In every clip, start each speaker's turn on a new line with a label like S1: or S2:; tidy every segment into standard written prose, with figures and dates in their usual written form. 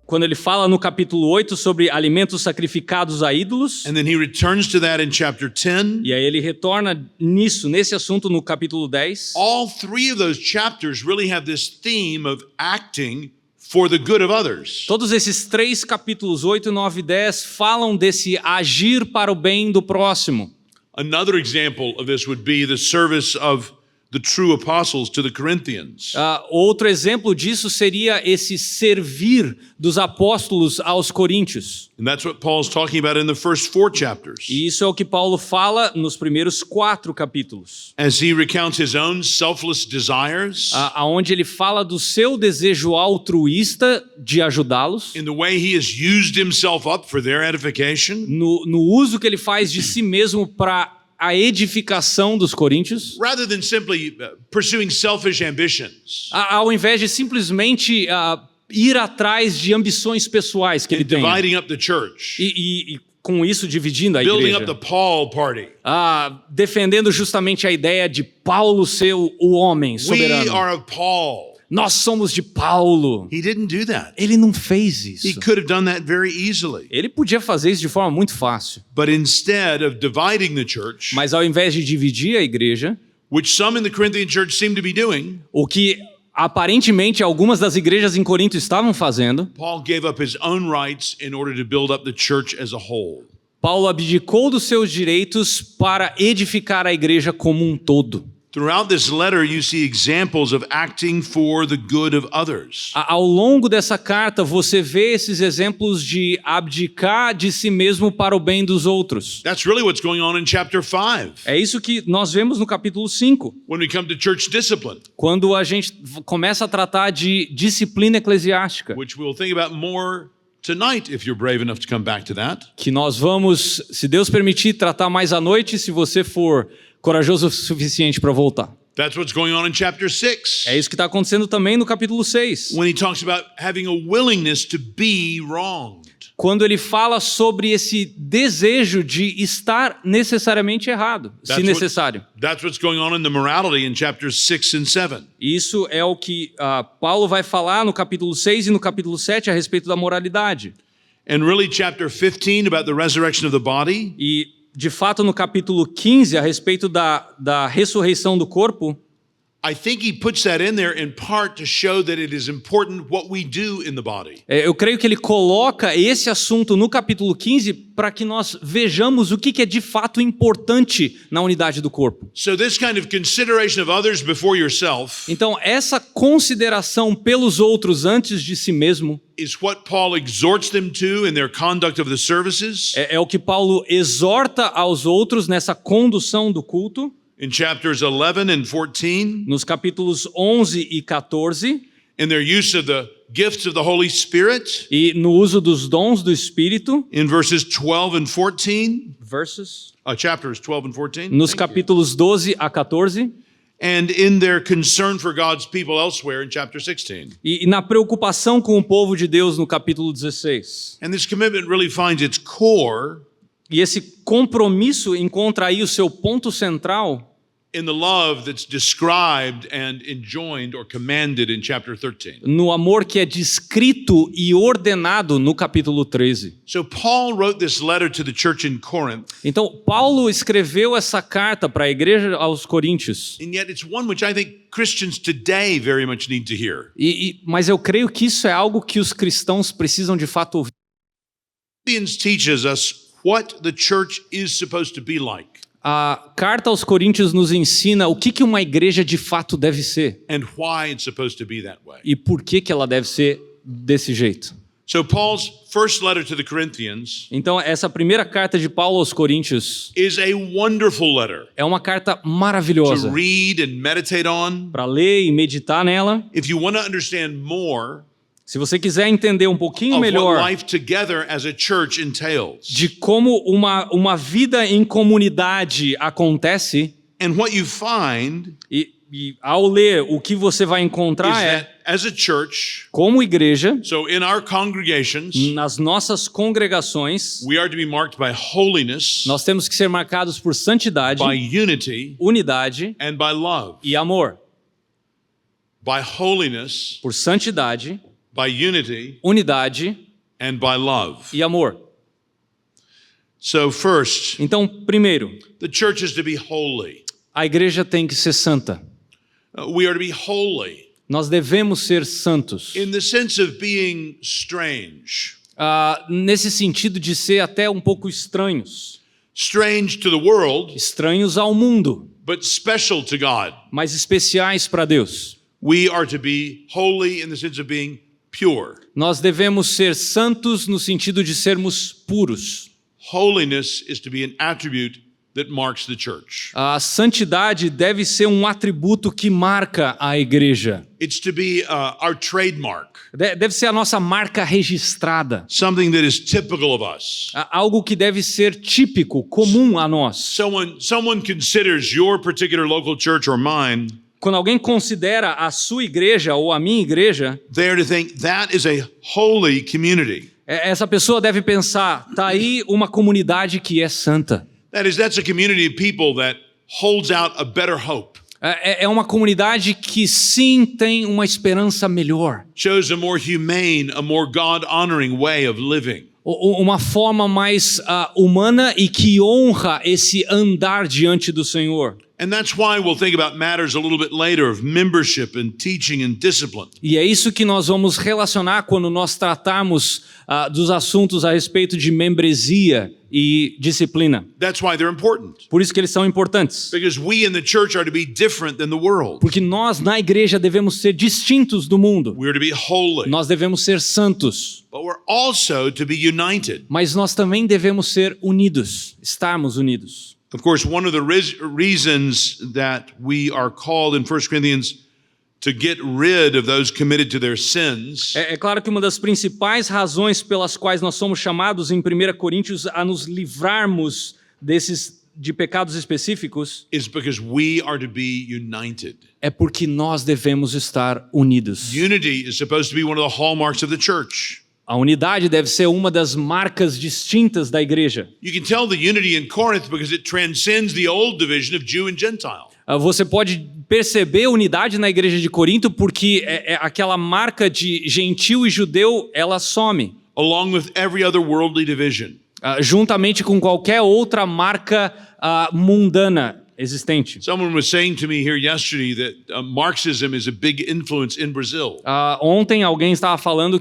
S1: quando ele fala no capítulo 8 sobre alimentos sacrificados a ídolos.
S2: And then he returns to that in chapter 10.
S1: E aí ele retorna nesse assunto no capítulo 10.
S2: All three of those chapters really have this theme of acting for the good of others.
S1: Todos esses 3 capítulos, 8, 9 e 10, falam desse agir para o bem do próximo.
S2: Another example of this would be the service of the true apostles to the Corinthians.
S1: Outro exemplo disso seria esse servir dos apóstolos aos coríntios.
S2: And that's what Paul's talking about in the first 4 chapters.
S1: E isso é o que Paulo fala nos primeiros 4 capítulos.
S2: As he recounts his own selfless desires,
S1: Aonde ele fala do seu desejo altruísta de ajudá-los,
S2: in the way he has used himself up for their edification,
S1: no uso que ele faz de si mesmo para a edificação dos coríntios,
S2: rather than simply pursuing selfish ambitions,
S1: ao invés de simplesmente ir atrás de ambições pessoais que ele tem.
S2: dividing up the church,
S1: E com isso dividindo a
S2: building
S1: igreja.
S2: up the Paul party.
S1: Defendendo justamente a ideia de Paulo ser o homem
S2: We
S1: soberano.
S2: are of Paul.
S1: Nós somos de Paulo.
S2: He didn't do that.
S1: Ele não fez
S2: He
S1: isso.
S2: could have done that very easily.
S1: Ele podia fazer isso de forma muito fácil.
S2: But instead of dividing the church,
S1: Mas ao invés de dividir a igreja,
S2: which some in the Corinthian church seem to be doing,
S1: o que aparentemente algumas das igrejas em Corinto estavam fazendo,
S2: Paul gave up his own rights in order to build up the church as a whole.
S1: Paulo abdicou dos seus direitos para edificar a igreja como um todo.
S2: Throughout this letter, you see examples of acting for the good of others.
S1: Ao longo dessa carta, você vê esses exemplos de abdicar de si mesmo para o bem dos outros.
S2: That's really what's going on in chapter 5.
S1: É isso que nós vemos no capítulo 5,
S2: When we come to church discipline,
S1: quando a gente começa a tratar de disciplina eclesiástica,
S2: which we'll think about more tonight if you're brave enough to come back to that.
S1: que nós vamos, se Deus permitir, tratar mais à noite, se você for corajoso o suficiente para voltar.
S2: That's what's going on in chapter 6.
S1: É isso que está acontecendo também no capítulo 6,
S2: When he talks about having a willingness to be wronged.
S1: quando ele fala sobre esse desejo de estar necessariamente errado, se necessário.
S2: That's what's going on in the morality in chapters 6 and 7.
S1: Isso é o que Paulo vai falar no capítulo 6 e no capítulo 7 a respeito da moralidade.
S2: And really chapter 15 about the resurrection of the body.
S1: E, de fato, no capítulo 15, a respeito da ressurreição do corpo,
S2: I think he puts that in there in part to show that it is important what we do in the body.
S1: eu creio que ele coloca esse assunto no capítulo 15 para que nós vejamos o que é de fato importante na unidade do corpo.
S2: So this kind of consideration of others before yourself
S1: Então, essa consideração pelos outros antes de si mesmo
S2: is what Paul exhorts them to in their conduct of the services.
S1: é o que Paulo exorta aos outros nessa condução do culto,
S2: In chapters 11 and 14,
S1: nos capítulos 11 e 14,
S2: in their use of the gifts of the Holy Spirit,
S1: e no uso dos dons do Espírito,
S2: in verses 12 and 14, chapters 12 and 14,
S1: nos capítulos 12 a 14,
S2: and in their concern for God's people elsewhere in chapter 16.
S1: e na preocupação com o povo de Deus no capítulo 16.
S2: And this commitment really finds its core
S1: E esse compromisso encontra aí o seu ponto central
S2: in the love that's described and enjoined or commanded in chapter 13.
S1: no amor que é descrito e ordenado no capítulo 13.
S2: So Paul wrote this letter to the church in Corinth,
S1: Então, Paulo escreveu essa carta para a igreja aos Coríntios.
S2: and yet it's one which I think Christians today very much need to hear.
S1: Mas eu creio que isso é algo que os cristãos precisam de fato ouvir.
S2: Corinthians teaches us what the church is supposed to be like
S1: A carta aos Coríntios nos ensina o que uma igreja de fato deve ser
S2: and why it's supposed to be that way.
S1: e por que ela deve ser desse jeito.
S2: So Paul's first letter to the Corinthians
S1: Então, essa primeira carta de Paulo aos Coríntios
S2: is a wonderful letter
S1: é uma carta
S2: to
S1: maravilhosa
S2: read and meditate on.
S1: para ler e meditar nela.
S2: If you want to understand more
S1: Se você quiser entender um pouquinho
S2: of
S1: melhor
S2: what life together as a church entails
S1: de como uma vida em comunidade acontece,
S2: and what you find
S1: e ao ler o que você vai
S2: is
S1: encontrar é,
S2: that as a church,
S1: como igreja,
S2: so in our congregations,
S1: nas nossas congregações,
S2: we are to be marked by holiness,
S1: nós temos que ser marcados por santidade,
S2: by unity,
S1: unidade
S2: and by love.
S1: e amor.
S2: By holiness,
S1: Por santidade,
S2: by unity
S1: unidade
S2: and by love.
S1: e amor.
S2: So first,
S1: Então, primeiro,
S2: the church is to be holy.
S1: a igreja tem que ser santa.
S2: We are to be holy
S1: Nós devemos ser santos.
S2: in the sense of being strange.
S1: Nesse sentido de ser até um pouco estranhos.
S2: Strange to the world,
S1: Estranhos ao mundo,
S2: but special to God.
S1: mas especiais para Deus.
S2: We are to be holy in the sense of being pure.
S1: Nós devemos ser santos no sentido de sermos puros.
S2: Holiness is to be an attribute that marks the church.
S1: A santidade deve ser um atributo que marca a igreja.
S2: It's to be our trademark,
S1: Deve ser a nossa marca registrada.
S2: something that is typical of us.
S1: Algo que deve ser típico, comum a nós.
S2: Someone considers your particular local church or mine,
S1: Quando alguém considera a sua igreja ou a minha igreja,
S2: they are to think that is a holy community.
S1: essa pessoa deve pensar, tá aí uma comunidade que é santa.
S2: That's a community of people that holds out a better hope,
S1: É uma comunidade que sim tem uma esperança melhor.
S2: shows a more humane, a more God-honoring way of living.
S1: Uma forma mais humana e que honra esse andar diante do Senhor.
S2: And that's why we'll think about matters a little bit later of membership and teaching and discipline.
S1: E é isso que nós vamos relacionar quando nós tratarmos dos assuntos a respeito de membresia e disciplina.
S2: That's why they're important.
S1: Por isso que eles são importantes.
S2: Because we in the church are to be different than the world.
S1: Porque nós, na igreja, devemos ser distintos do mundo.
S2: We're to be holy.
S1: Nós devemos ser santos.
S2: But we're also to be united.
S1: Mas nós também devemos ser unidos, estarmos unidos.
S2: Of course, one of the reasons that we are called in 1 Corinthians to get rid of those committed to their sins
S1: É claro que uma das principais razões pelas quais nós somos chamados em 1 Coríntios a nos livrarmos de pecados específicos
S2: is because we are to be united.
S1: é porque nós devemos estar unidos.
S2: Unity is supposed to be one of the hallmarks of the church.
S1: A unidade deve ser uma das marcas distintas da igreja.
S2: You can tell the unity in Corinth because it transcends the old division of Jew and Gentile.
S1: Você pode perceber a unidade na igreja de Corinto porque aquela marca de gentil e judeu, ela some.
S2: Along with every other worldly division.
S1: Juntamente com qualquer outra marca mundana existente.
S2: Someone was saying to me here yesterday that Marxism is a big influence in Brazil.
S1: Ontem alguém estava falando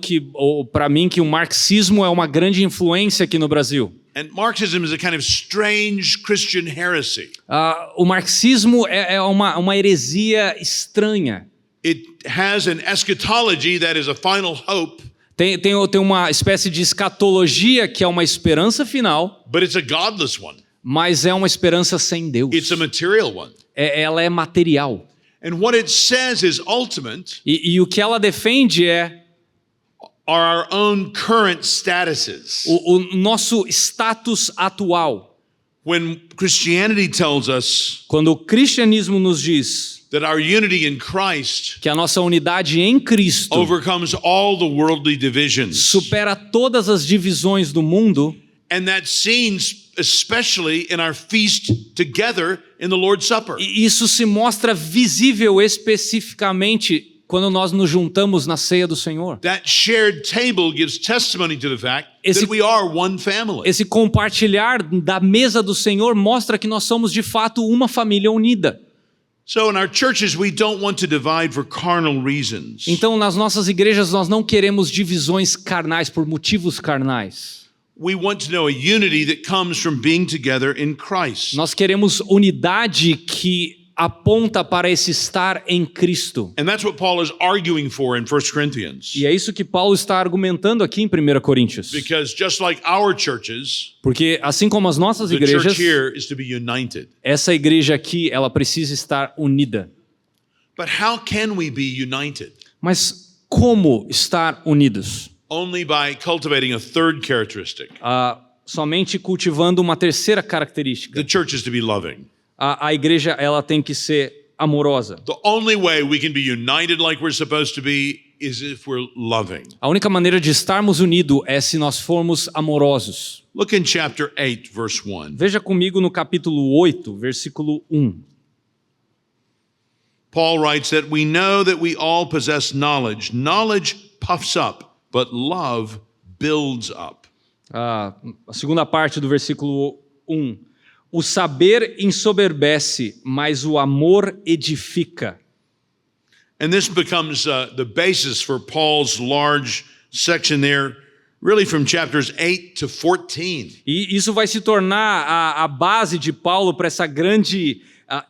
S1: para mim que o marxismo é uma grande influência aqui no Brasil.
S2: And Marxism is a kind of strange Christian heresy.
S1: O marxismo é uma heresia estranha.
S2: It has an eschatology that is a final hope.
S1: Tem uma espécie de escatologia que é uma esperança final,
S2: But it's a godless one.
S1: mas é uma esperança sem Deus.
S2: It's a material one.
S1: Ela é material.
S2: And what it says is ultimate
S1: E o que ela defende
S2: are our own current statuses.
S1: o nosso status atual.
S2: When Christianity tells us
S1: Quando o cristianismo nos diz
S2: that our unity in Christ
S1: que a nossa unidade em Cristo
S2: overcomes all the worldly divisions.
S1: supera todas as divisões do mundo,
S2: And that's seen especially in our feast together in the Lord's Supper.
S1: e isso se mostra visível especificamente quando nós nos juntamos na ceia do Senhor.
S2: That shared table gives testimony to the fact
S1: Esse-
S2: that we are one family.
S1: Esse compartilhar da mesa do Senhor mostra que nós somos de fato uma família unida.
S2: So in our churches, we don't want to divide for carnal reasons.
S1: Então, nas nossas igrejas, nós não queremos divisões carnais por motivos carnais.
S2: We want to know a unity that comes from being together in Christ.
S1: Nós queremos unidade que aponta para esse estar em Cristo.
S2: And that's what Paul is arguing for in 1 Corinthians.
S1: E é isso que Paulo está argumentando aqui em 1 Coríntios.
S2: Because just like our churches,
S1: Porque assim como as nossas
S2: the
S1: igrejas,
S2: church here is to be united.
S1: essa igreja aqui, ela precisa estar unida.
S2: But how can we be united?
S1: Mas como estar unidos?
S2: Only by cultivating a third characteristic.
S1: Somente cultivando uma terceira característica.
S2: The church is to be loving.
S1: A igreja, ela tem que ser amorosa.
S2: The only way we can be united like we're supposed to be is if we're loving.
S1: A única maneira de estarmos unidos é se nós formos amorosos.
S2: Look in chapter 8, verse 1.
S1: Veja comigo no capítulo 8, versículo 1.
S2: Paul writes that we know that we all possess knowledge. Knowledge puffs up, but love builds up.
S1: A segunda parte do versículo 1. O saber ensoberbece, mas o amor edifica.
S2: And this becomes the basis for Paul's large section there, really from chapters 8 to 14.
S1: E isso vai se tornar a base de Paulo para essa grande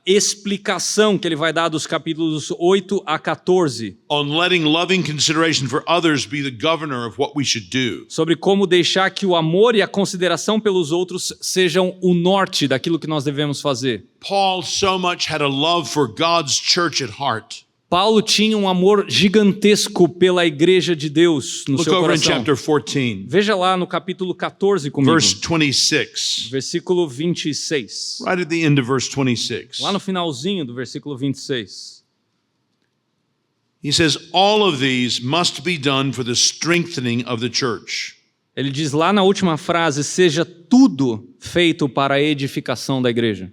S1: explicação que ele vai dar dos capítulos 8 a 14.
S2: On letting loving consideration for others be the governor of what we should do.
S1: Sobre como deixar que o amor e a consideração pelos outros sejam o norte daquilo que nós devemos fazer.
S2: Paul so much had a love for God's church at heart.
S1: Paulo tinha um amor gigantesco pela igreja de Deus no
S2: Look
S1: seu
S2: over in
S1: coração.
S2: chapter 14,
S1: Veja lá no capítulo 14 comigo,
S2: verse 26.
S1: versículo 26.
S2: Right at the end of verse 26.
S1: Lá no finalzinho do versículo 26.
S2: He says, all of these must be done for the strengthening of the church.
S1: Ele diz lá na última frase, seja tudo feito para a edificação da igreja.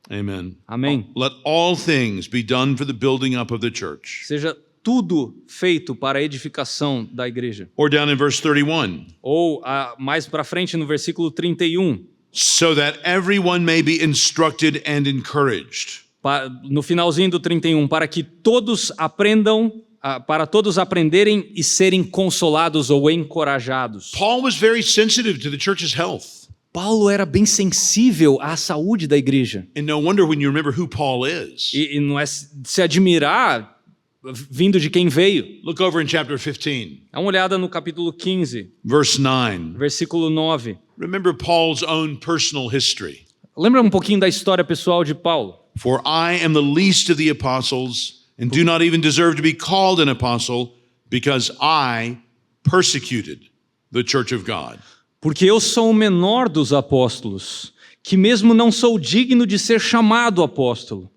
S2: Amen.
S1: Amém.
S2: Let all things be done for the building up of the church.
S1: Seja tudo feito para a edificação da igreja.
S2: Or down in verse 31.
S1: Ou mais para frente no versículo 31.
S2: So that everyone may be instructed and encouraged.
S1: No finalzinho do 31, para que todos aprendam, para todos aprenderem e serem consolados ou encorajados.
S2: Paul was very sensitive to the church's health.
S1: Paulo era bem sensível à saúde da igreja.
S2: And no wonder when you remember who Paul is.
S1: E não é de se admirar vindo de quem veio.
S2: Look over in chapter 15,
S1: Dá uma olhada no capítulo 15,
S2: verse 9.
S1: versículo 9.
S2: Remember Paul's own personal history.
S1: Lembra um pouquinho da história pessoal de Paulo?
S2: For I am the least of the apostles, and do not even deserve to be called an apostle, because I persecuted the church of God.
S1: Porque eu sou o menor dos apóstolos, que mesmo não sou digno de ser chamado apóstolo,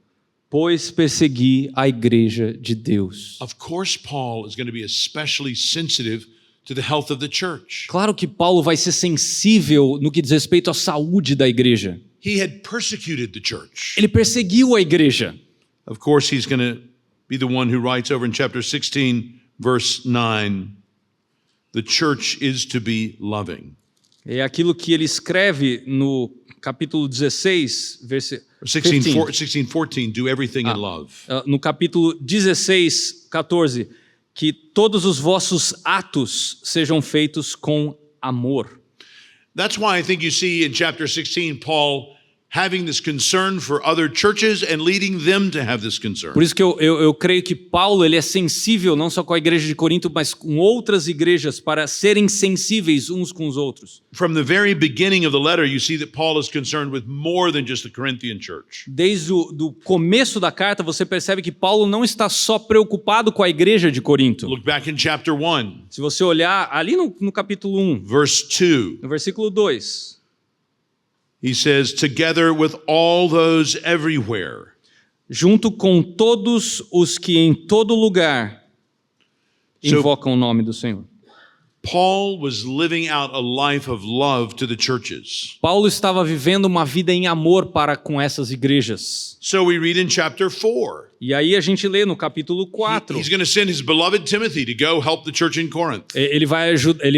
S1: pois persegui a igreja de Deus.
S2: Of course, Paul is going to be especially sensitive to the health of the church.
S1: Claro que Paulo vai ser sensível no que diz respeito à saúde da igreja.
S2: He had persecuted the church.
S1: Ele perseguiu a igreja.
S2: Of course, he's going to be the one who writes over in chapter 16, verse 9, the church is to be loving.
S1: É aquilo que ele escreve no capítulo 16, versículo
S2: 16:14, do everything in love.
S1: No capítulo 16, 14, que todos os vossos atos sejam feitos com amor.
S2: That's why I think you see in chapter 16 Paul having this concern for other churches and leading them to have this concern.
S1: Por isso que eu creio que Paulo ele é sensível não só com a igreja de Corinto, mas com outras igrejas para serem sensíveis uns com os outros.
S2: From the very beginning of the letter, you see that Paul is concerned with more than just the Corinthian church.
S1: Desde o começo da carta, você percebe que Paulo não está só preocupado com a igreja de Corinto.
S2: Look back in chapter 1,
S1: Se você olhar ali no capítulo 1,
S2: verse 2.
S1: no versículo 2,
S2: He says, together with all those everywhere.
S1: junto com todos os que em todo lugar invocam o nome do Senhor.
S2: Paul was living out a life of love to the churches.
S1: Paulo estava vivendo uma vida em amor para com essas igrejas.
S2: So we read in chapter 4.
S1: E aí a gente lê no capítulo 4.
S2: He's going to send his beloved Timothy to go help the church in Corinth.
S1: Ele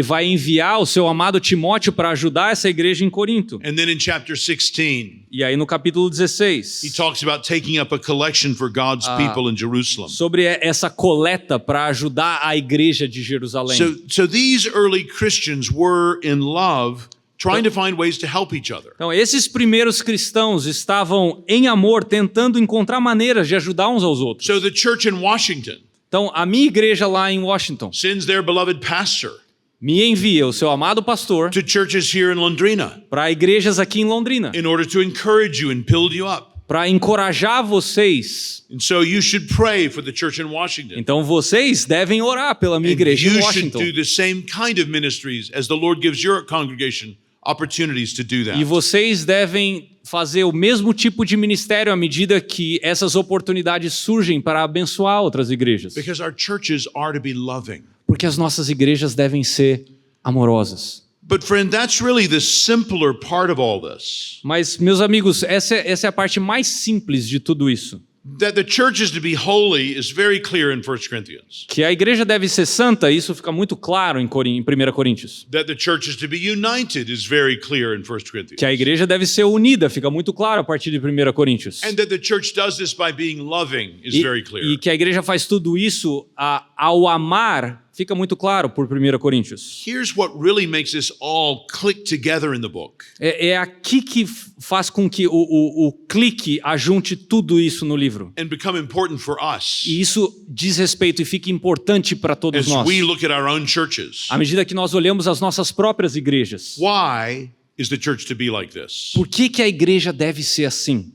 S1: vai enviar o seu amado Timóteo para ajudar essa igreja em Corinto.
S2: And then in chapter 16,
S1: E aí no capítulo
S2: he
S1: 16,
S2: talks about taking up a collection for God's people in Jerusalem.
S1: sobre essa coleta para ajudar a igreja de Jerusalém.
S2: So these early Christians were in love, trying to find ways to help each other.
S1: Então, esses primeiros cristãos estavam em amor, tentando encontrar maneiras de ajudar uns aos outros.
S2: So the church in Washington
S1: Então, a minha igreja lá em Washington
S2: sends their beloved pastor
S1: me envia o seu amado pastor
S2: to churches here in Londrina
S1: para igrejas aqui em Londrina,
S2: in order to encourage you and build you up.
S1: para encorajar vocês.
S2: And so you should pray for the church in Washington.
S1: Então, vocês devem orar pela minha
S2: And
S1: igreja em
S2: you should
S1: Washington.
S2: do the same kind of ministries as the Lord gives your congregation opportunities to do that.
S1: E vocês devem fazer o mesmo tipo de ministério à medida que essas oportunidades surgem para abençoar outras igrejas.
S2: Because our churches are to be loving.
S1: Porque as nossas igrejas devem ser amorosas.
S2: But friend, that's really the simpler part of all this.
S1: Mas, meus amigos, essa é a parte mais simples de tudo isso.
S2: That the church is to be holy is very clear in 1 Corinthians.
S1: Que a igreja deve ser santa, isso fica muito claro em 1 Coríntios.
S2: That the church is to be united is very clear in 1 Corinthians.
S1: Que a igreja deve ser unida, fica muito claro a partir de 1 Coríntios.
S2: And that the church does this by being loving is very clear.
S1: E que a igreja faz tudo isso ao amar, fica muito claro por 1 Coríntios.
S2: Here's what really makes this all click together in the book.
S1: É aqui que faz com que o clique ajunte tudo isso no livro.
S2: And become important for us
S1: E isso diz respeito e fica importante para todos
S2: as
S1: nós.
S2: we look at our own churches.
S1: À medida que nós olhamos as nossas próprias igrejas.
S2: Why is the church to be like this?
S1: Por que a igreja deve ser assim?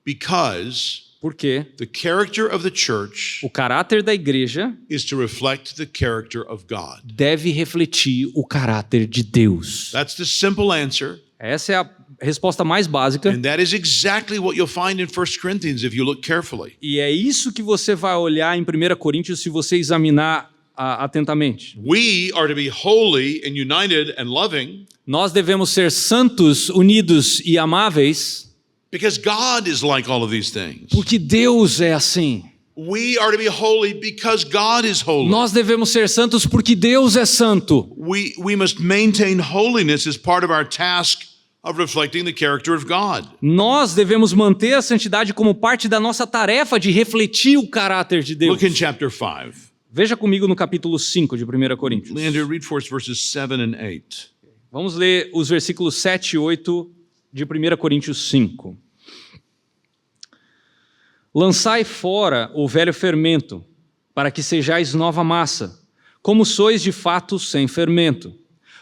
S2: Because
S1: Porque
S2: the character of the church
S1: o caráter da igreja
S2: is to reflect the character of God.
S1: deve refletir o caráter de Deus.
S2: That's the simple answer.
S1: Essa é a resposta mais básica.
S2: And that is exactly what you'll find in 1 Corinthians if you look carefully.
S1: E é isso que você vai olhar em 1 Coríntios se você examinar atentamente.
S2: We are to be holy and united and loving
S1: Nós devemos ser santos, unidos e amáveis,
S2: because God is like all of these things.
S1: porque Deus é assim.
S2: We are to be holy because God is holy.
S1: Nós devemos ser santos porque Deus é santo.
S2: We must maintain holiness as part of our task of reflecting the character of God.
S1: Nós devemos manter a santidade como parte da nossa tarefa de refletir o caráter de Deus.
S2: Look in chapter 5.
S1: Veja comigo no capítulo 5 de 1 Coríntios.
S2: Leander, read for us verses 7 and 8.
S1: Vamos ler os versículos 7 e 8 de 1 Coríntios 5. Lançai fora o velho fermento, para que sejais nova massa, como sois de fato sem fermento.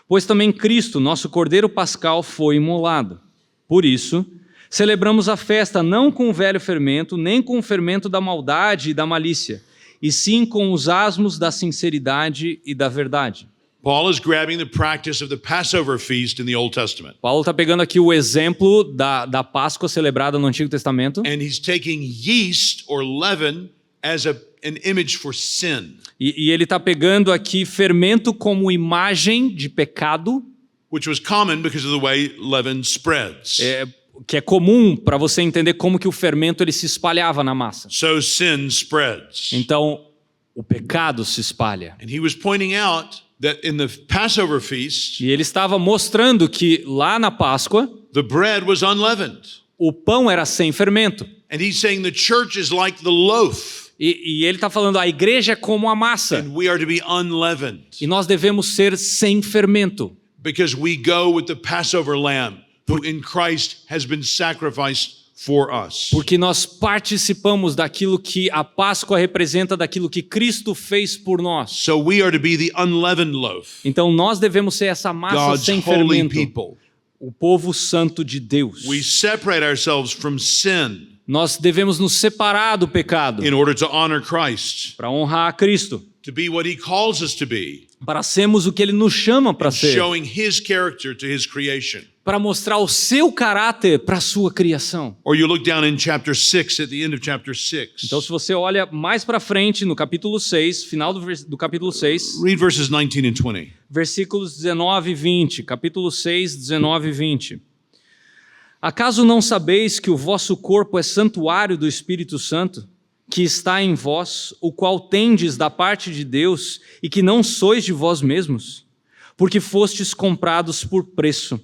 S1: Pois também Cristo, nosso Cordeiro Pascal, foi imolado. Por isso, celebramos a festa não com o velho fermento, nem com o fermento da maldade e da malícia, e sim com os asmos da sinceridade e da verdade.
S2: Paul is grabbing the practice of the Passover feast in the Old Testament.
S1: Paulo está pegando aqui o exemplo da Páscoa celebrada no Antigo Testamento.
S2: And he's taking yeast or leaven as an image for sin,
S1: E ele está pegando aqui fermento como imagem de pecado,
S2: which was common because of the way leaven spreads.
S1: que é comum para você entender como que o fermento ele se espalhava na massa.
S2: So sin spreads.
S1: Então, o pecado se espalha.
S2: And he was pointing out that in the Passover feast,
S1: E ele estava mostrando que lá na Páscoa,
S2: the bread was unleavened.
S1: o pão era sem fermento.
S2: And he's saying the church is like the loaf,
S1: E ele está falando, a igreja é como a massa.
S2: and we are to be unleavened
S1: E nós devemos ser sem fermento.
S2: because we go with the Passover lamb who in Christ has been sacrificed for us.
S1: Porque nós participamos daquilo que a Páscoa representa, daquilo que Cristo fez por nós.
S2: So we are to be the unleavened loaf,
S1: Então nós devemos ser essa massa
S2: God's
S1: sem
S2: holy
S1: fermento,
S2: people.
S1: o povo santo de Deus.
S2: We separate ourselves from sin
S1: Nós devemos nos separar do pecado
S2: in order to honor Christ,
S1: para honrar a Cristo,
S2: to be what he calls us to be,
S1: para sermos o que Ele nos chama para ser,
S2: showing his character to his creation.
S1: para mostrar o seu caráter para a sua criação.
S2: Or you look down in chapter 6, at the end of chapter 6.
S1: Então, se você olha mais para frente, no capítulo 6, final do capítulo 6,
S2: Read verses 19 and 20.
S1: versículos 19 e 20, capítulo 6, 19 e 20. Acaso não sabeis que o vosso corpo é santuário do Espírito Santo, que está em vós, o qual tendes da parte de Deus, e que não sois de vós mesmos? Porque fostes comprados por preço.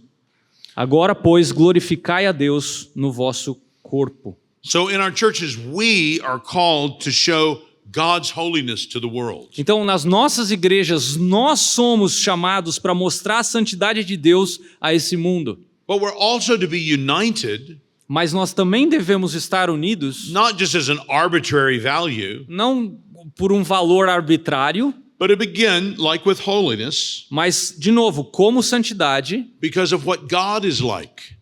S1: Agora, pois, glorificai a Deus no vosso corpo.
S2: So in our churches, we are called to show God's holiness to the world.
S1: Então, nas nossas igrejas, nós somos chamados para mostrar a santidade de Deus a esse mundo.
S2: But we're also to be united,
S1: Mas nós também devemos estar unidos,
S2: not just as an arbitrary value,
S1: não por um valor arbitrário,
S2: but to begin, like with holiness,
S1: mas, de novo, como santidade,
S2: because of what God is like.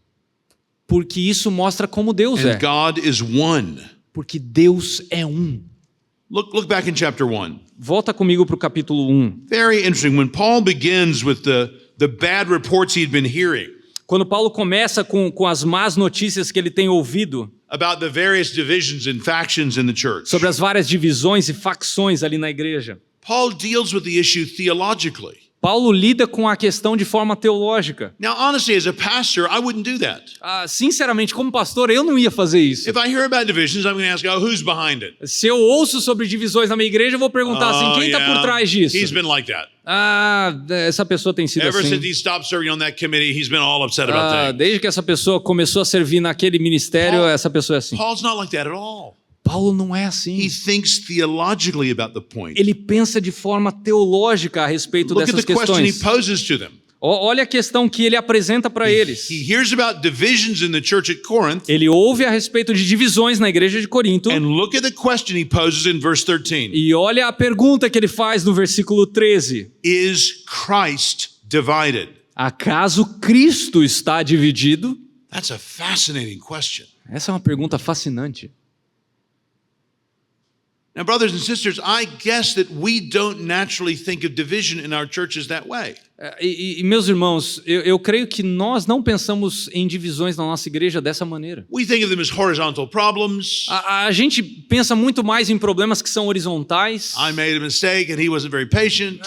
S1: porque isso mostra como Deus
S2: And
S1: é.
S2: God is one.
S1: Porque Deus é um.
S2: Look back in chapter 1.
S1: Volta comigo para o capítulo 1.
S2: Very interesting. When Paul begins with the bad reports he'd been hearing
S1: Quando Paulo começa com as más notícias que ele tem ouvido
S2: about the various divisions and factions in the church,
S1: sobre as várias divisões e facções ali na igreja,
S2: Paul deals with the issue theologically.
S1: Paulo lida com a questão de forma teológica.
S2: Now, honestly, as a pastor, I wouldn't do that.
S1: Sinceramente, como pastor, eu não ia fazer isso.
S2: If I hear about divisions, I'm going to ask, oh, who's behind it?
S1: Se eu ouço sobre divisões na minha igreja, eu vou perguntar assim, quem está por trás disso?
S2: He's been like that.
S1: Essa pessoa tem sido
S2: Ever
S1: assim.
S2: since he stopped serving on that committee, he's been all upset about things.
S1: Desde que essa pessoa começou a servir naquele ministério, essa pessoa é assim.
S2: Paul's not like that at all.
S1: Paulo não é assim.
S2: He thinks theologically about the point.
S1: Ele pensa de forma teológica a respeito
S2: Look at
S1: dessas
S2: the question he
S1: questões.
S2: poses to them.
S1: Olha a questão que ele apresenta para eles.
S2: He hears about divisions in the church at Corinth.
S1: Ele ouve a respeito de divisões na igreja de Corinto.
S2: And look at the question he poses in verse 13.
S1: E olha a pergunta que ele faz no versículo 13.
S2: Is Christ divided?
S1: Acaso Cristo está dividido?
S2: That's a fascinating question.
S1: Essa é uma pergunta fascinante.
S2: Now, brothers and sisters, I guess that we don't naturally think of division in our churches that way.
S1: Meus irmãos, eu creio que nós não pensamos em divisões na nossa igreja dessa maneira.
S2: We think of them as horizontal problems.
S1: A gente pensa muito mais em problemas que são horizontais.
S2: I made a mistake and he wasn't very patient.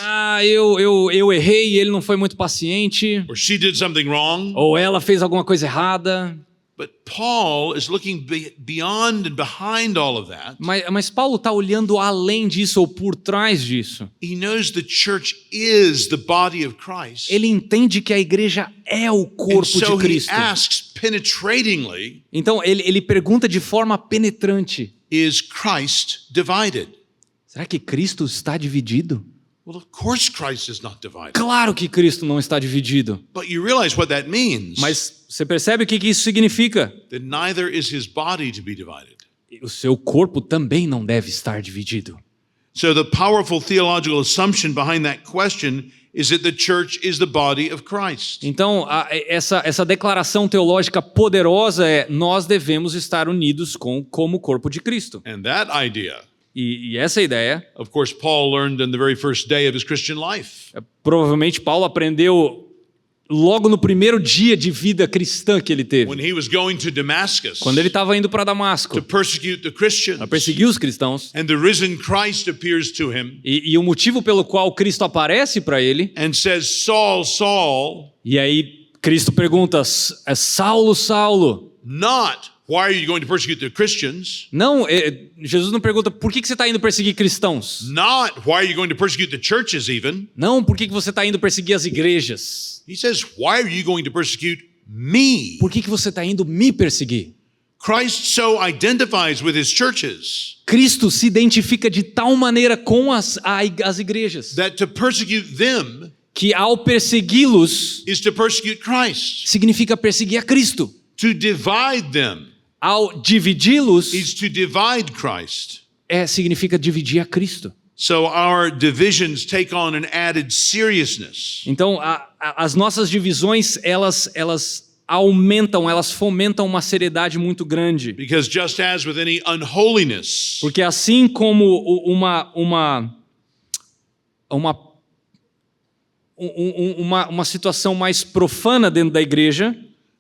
S1: Eu errei e ele não foi muito paciente.
S2: Or she did something wrong.
S1: Ou ela fez alguma coisa errada.
S2: But Paul is looking beyond and behind all of that.
S1: Mas Paulo está olhando além disso ou por trás disso.
S2: He knows the church is the body of Christ.
S1: Ele entende que a igreja é o
S2: And
S1: corpo
S2: so
S1: de
S2: he
S1: Cristo.
S2: asks penetratingly,
S1: Então ele pergunta de forma penetrante:
S2: is Christ divided?
S1: será que Cristo está dividido?
S2: Well, of course Christ is not divided.
S1: Claro que Cristo não está dividido.
S2: But you realize what that means.
S1: Mas você percebe o que isso significa?
S2: That neither is his body to be divided.
S1: O seu corpo também não deve estar dividido.
S2: So the powerful theological assumption behind that question is that the church is the body of Christ.
S1: Então, essa declaração teológica poderosa é: nós devemos estar unidos como o corpo de Cristo.
S2: And that idea,
S1: E essa ideia,
S2: of course, Paul learned in the very first day of his Christian life.
S1: provavelmente Paulo aprendeu logo no primeiro dia de vida cristã que ele teve.
S2: When he was going to Damascus
S1: Quando ele estava indo para Damasco
S2: to persecute the Christians.
S1: para perseguir os cristãos.
S2: And the risen Christ appears to him
S1: E o motivo pelo qual Cristo aparece para ele,
S2: and says, Saul, Saul,
S1: e aí Cristo pergunta: Saulo, Saulo.
S2: not why are you going to persecute the Christians?
S1: Não, Jesus não pergunta por que você está indo perseguir cristãos.
S2: Not why are you going to persecute the churches even?
S1: Não, por que você está indo perseguir as igrejas.
S2: He says, why are you going to persecute me?
S1: Por que você está indo me perseguir?
S2: Christ so identifies with his churches
S1: Cristo se identifica de tal maneira com as igrejas
S2: that to persecute them
S1: que ao persegui-los
S2: is to persecute Christ.
S1: significa perseguir a Cristo.
S2: To divide them
S1: Ao dividi-los
S2: is to divide Christ.
S1: significa dividir a Cristo.
S2: So our divisions take on an added seriousness.
S1: Então, as nossas divisões, elas aumentam, elas fomentam uma seriedade muito grande.
S2: Because just as with any unholiness,
S1: Porque assim como uma situação mais profana dentro da igreja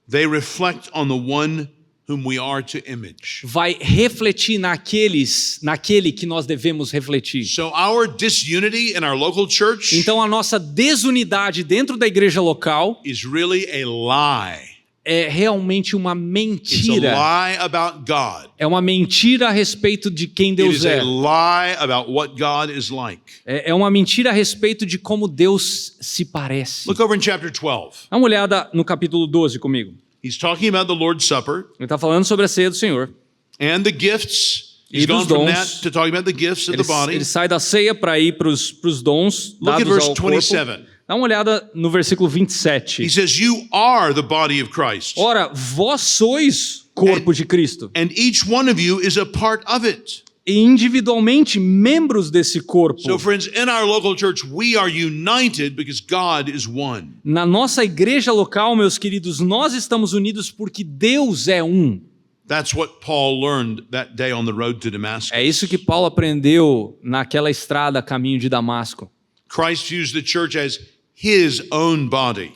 S2: they reflect on the one whom we are to image.
S1: vai refletir naquele que nós devemos refletir.
S2: So our disunity in our local church
S1: Então a nossa desunidade dentro da igreja local
S2: is really a lie.
S1: é realmente uma
S2: It's a
S1: mentira.
S2: lie about God.
S1: É uma mentira a respeito de quem
S2: It
S1: Deus
S2: is
S1: é.
S2: a lie about what God is like.
S1: É uma mentira a respeito de como Deus se parece.
S2: Look over in chapter 12.
S1: Dá uma olhada no capítulo 12 comigo.
S2: He's talking about the Lord's Supper
S1: Ele está falando sobre a ceia do Senhor.
S2: and the gifts. He's
S1: E dos
S2: gone from
S1: dons.
S2: that to talking about the gifts of the body.
S1: Ele sai da ceia para ir para os dons
S2: Look at
S1: dados
S2: verse
S1: ao corpo.
S2: 27.
S1: Dá uma olhada no versículo 27.
S2: He says, you are the body of Christ,
S1: Ora, vós sois corpo de Cristo,
S2: and each one of you is a part of it.
S1: e individualmente membros desse corpo.
S2: So, friends, in our local church, we are united because God is one.
S1: Na nossa igreja local, meus queridos, nós estamos unidos porque Deus é um.
S2: That's what Paul learned that day on the road to Damascus.
S1: É isso que Paulo aprendeu naquela estrada a caminho de Damasco.
S2: Christ used the church as his own body.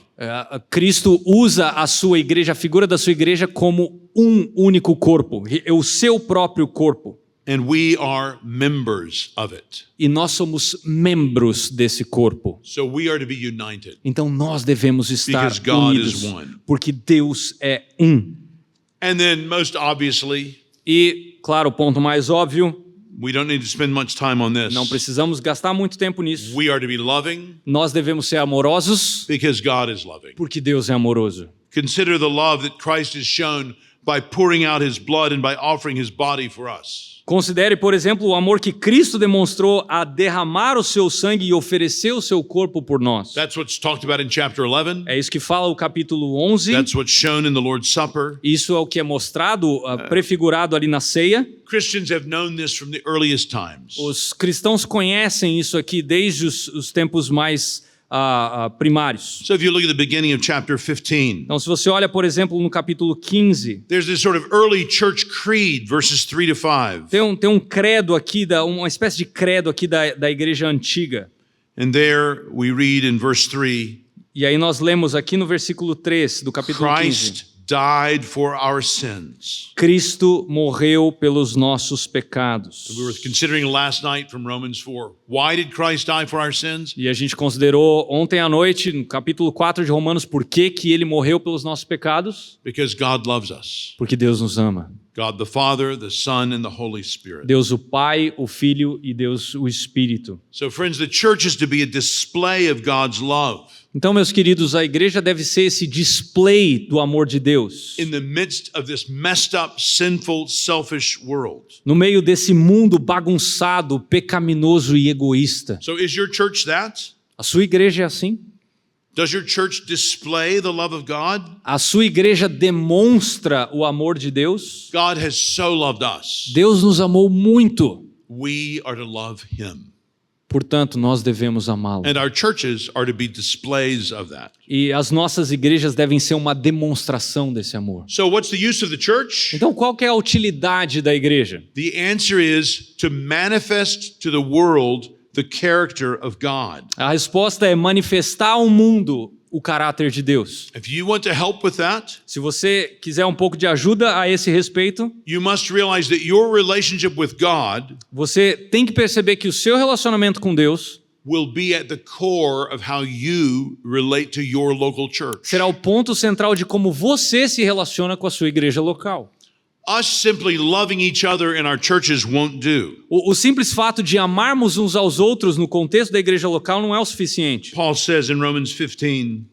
S1: Cristo usa a sua igreja, a figura da sua igreja, como um único corpo, o seu próprio corpo.
S2: and we are members of it.
S1: E nós somos membros desse corpo.
S2: So we are to be united.
S1: Então nós devemos estar
S2: Because God
S1: unidos,
S2: is one.
S1: porque Deus é um.
S2: And then, most obviously,
S1: E, claro, o ponto mais óbvio,
S2: we don't need to spend much time on this.
S1: não precisamos gastar muito tempo nisso.
S2: We are to be loving
S1: Nós devemos ser amorosos,
S2: because God is loving.
S1: porque Deus é amoroso.
S2: Consider the love that Christ has shown by pouring out his blood and by offering his body for us.
S1: Considere, por exemplo, o amor que Cristo demonstrou a derramar o seu sangue e oferecer o seu corpo por nós.
S2: That's what's talked about in chapter 11.
S1: É isso que fala o capítulo 11.
S2: That's what's shown in the Lord's Supper.
S1: Isso é o que é mostrado, prefigurado ali na ceia.
S2: Christians have known this from the earliest times.
S1: Os cristãos conhecem isso aqui desde os tempos mais primários.
S2: So if you look at the beginning of chapter 15,
S1: Então, se você olha, por exemplo, no capítulo 15,
S2: there's this sort of early church creed, verses 3 to 5.
S1: tem um credo aqui, uma espécie de credo aqui da igreja antiga.
S2: And there we read in verse 3,
S1: E aí nós lemos aqui no versículo 3 do capítulo 15.
S2: Christ died for our sins.
S1: Cristo morreu pelos nossos pecados.
S2: We were considering last night from Romans 4. Why did Christ die for our sins?
S1: E a gente considerou ontem à noite, no capítulo 4 de Romanos, por que ele morreu pelos nossos pecados?
S2: Because God loves us.
S1: Porque Deus nos ama.
S2: God the Father, the Son, and the Holy Spirit.
S1: Deus o Pai, o Filho e Deus o Espírito.
S2: So friends, the church is to be a display of God's love
S1: Então, meus queridos, a igreja deve ser esse display do amor de Deus.
S2: in the midst of this messed up, sinful, selfish world.
S1: No meio desse mundo bagunçado, pecaminoso e egoísta.
S2: So is your church that?
S1: A sua igreja é assim?
S2: Does your church display the love of God?
S1: A sua igreja demonstra o amor de Deus?
S2: God has so loved us.
S1: Deus nos amou muito.
S2: We are to love him.
S1: Portanto, nós devemos amá-lo.
S2: And our churches are to be displays of that.
S1: E as nossas igrejas devem ser uma demonstração desse amor.
S2: So what's the use of the church?
S1: Então, qual que é a utilidade da igreja?
S2: The answer is to manifest to the world the character of God.
S1: A resposta é manifestar ao mundo o caráter de Deus.
S2: If you want to help with that,
S1: Se você quiser um pouco de ajuda a esse respeito,
S2: you must realize that your relationship with God
S1: você tem que perceber que o seu relacionamento com Deus
S2: will be at the core of how you relate to your local church.
S1: será o ponto central de como você se relaciona com a sua igreja local.
S2: Us simply loving each other in our churches won't do.
S1: O simples fato de amarmos uns aos outros no contexto da igreja local não é o suficiente.
S2: Paul says in Romans 15,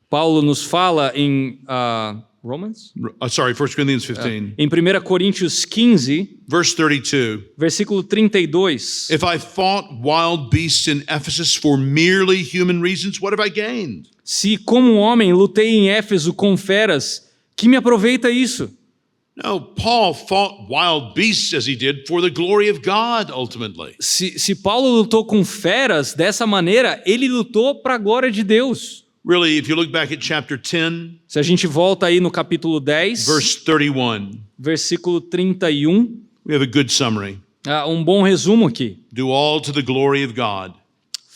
S1: Paulo nos fala em Romans?
S2: 1 Corinthians 15,
S1: Em 1 Coríntios 15,
S2: verse 32.
S1: versículo 32.
S2: If I fought wild beasts in Ephesus for merely human reasons, what have I gained?
S1: Se como homem lutei em Éfeso com feras, que me aproveita isso?
S2: No, Paul fought wild beasts as he did for the glory of God ultimately.
S1: Se Paulo lutou com feras dessa maneira, ele lutou para a glória de Deus.
S2: Really, if you look back at chapter 10,
S1: Se a gente volta aí no capítulo 10,
S2: verse 31,
S1: versículo 31,
S2: we have a good summary.
S1: um bom resumo aqui.
S2: Do all to the glory of God.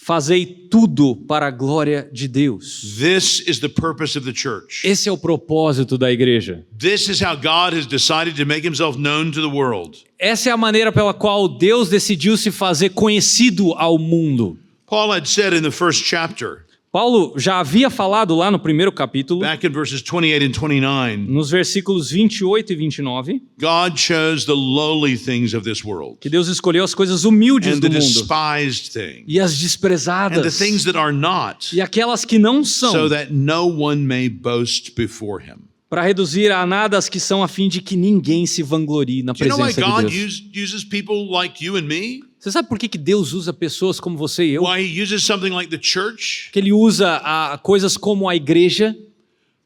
S1: Fazei tudo para a glória de Deus.
S2: This is the purpose of the church.
S1: Esse é o propósito da igreja.
S2: This is how God has decided to make himself known to the world.
S1: Essa é a maneira pela qual Deus decidiu se fazer conhecido ao mundo.
S2: Paul had said in the first chapter,
S1: Paulo já havia falado lá no primeiro capítulo,
S2: back in verses 28 and 29,
S1: nos versículos 28 e 29,
S2: God chose the lowly things of this world
S1: que Deus escolheu as coisas humildes
S2: and
S1: do
S2: the
S1: mundo
S2: despised things
S1: e as
S2: and the
S1: desprezadas
S2: things that are not,
S1: e aquelas que não são,
S2: so that no one may boast before him.
S1: para reduzir a nada as que são, a fim de que ninguém se vanglorie na
S2: Do you know why
S1: presença de
S2: God
S1: Deus.
S2: uses people like you and me?
S1: Você sabe por que Deus usa pessoas como você e eu?
S2: Why he uses something like the church?
S1: Que ele usa coisas como a igreja,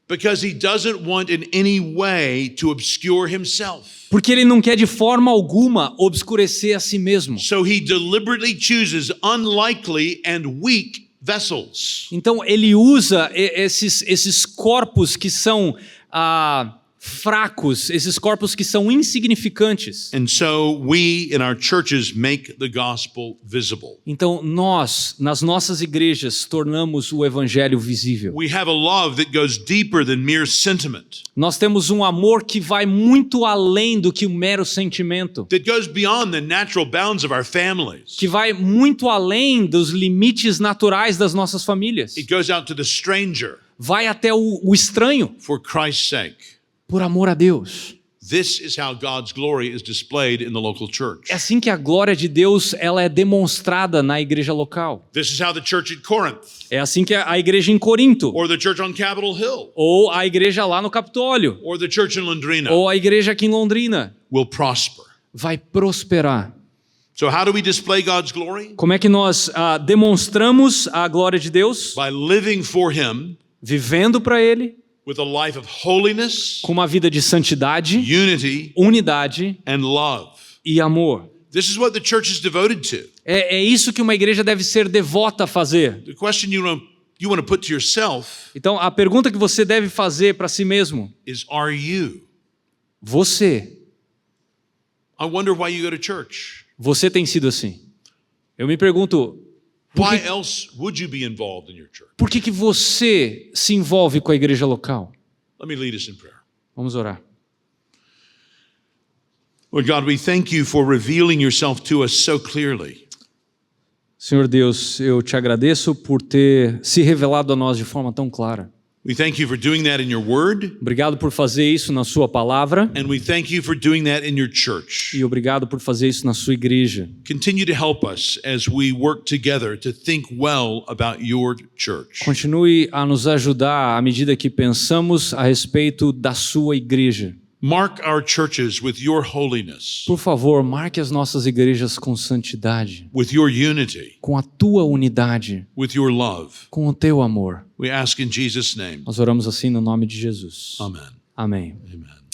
S2: Because he doesn't want in any way to obscure himself.
S1: porque ele não quer de forma alguma obscurecer a si mesmo.
S2: So he deliberately chooses unlikely and weak vessels.
S1: Então ele usa esses corpos que são fracos, esses corpos que são insignificantes.
S2: And so we in our churches make the gospel visible.
S1: Então nós, nas nossas igrejas, tornamos o evangelho visível.
S2: We have a love that goes deeper than mere sentiment,
S1: Nós temos um amor que vai muito além do que um mero sentimento,
S2: that goes beyond the natural bounds of our families.
S1: que vai muito além dos limites naturais das nossas famílias.
S2: It goes out to the stranger
S1: Vai até o estranho,
S2: for Christ's sake.
S1: por amor a Deus.
S2: This is how God's glory is displayed in the local church.
S1: É assim que a glória de Deus ela é demonstrada na igreja local.
S2: This is how the church at Corinth,
S1: É assim que a igreja em Corinto,
S2: or the church on Capitol Hill,
S1: ou a igreja lá no Capitólio,
S2: or the church in Londrina
S1: ou a igreja aqui em Londrina,
S2: will prosper.
S1: vai prosperar.
S2: So how do we display God's glory?
S1: Como é que nós demonstramos a glória de Deus?
S2: By living for Him
S1: Vivendo para Ele,
S2: with a life of holiness,
S1: com uma vida de santidade,
S2: unity,
S1: unidade
S2: and love.
S1: e amor.
S2: This is what the church is devoted to.
S1: É isso que uma igreja deve ser devota a fazer.
S2: The question you want to put to yourself
S1: Então, a pergunta que você deve fazer para si mesmo:
S2: is, are you?
S1: você
S2: I wonder why you go to church.
S1: tem sido assim? Eu me pergunto,
S2: Why else would you be involved in your church?
S1: por que você se envolve com a igreja local?
S2: Let me lead us in prayer.
S1: Vamos orar.
S2: Lord God, we thank you for revealing yourself to us so clearly.
S1: Senhor Deus, eu te agradeço por ter se revelado a nós de forma tão clara.
S2: We thank you for doing that in your word,
S1: Obrigado por fazer isso na sua palavra
S2: and we thank you for doing that in your church.
S1: e obrigado por fazer isso na sua igreja.
S2: Continue to help us as we work together to think well about your church.
S1: Continue a nos ajudar à medida que pensamos a respeito da sua igreja.
S2: Mark our churches with your holiness,
S1: Por favor, marque as nossas igrejas com santidade,
S2: with your unity,
S1: com a tua unidade,
S2: with your love.
S1: com o teu amor.
S2: We ask in Jesus' name.
S1: Nós oramos assim no nome de Jesus.
S2: Amen.
S1: Amém.
S2: Amen.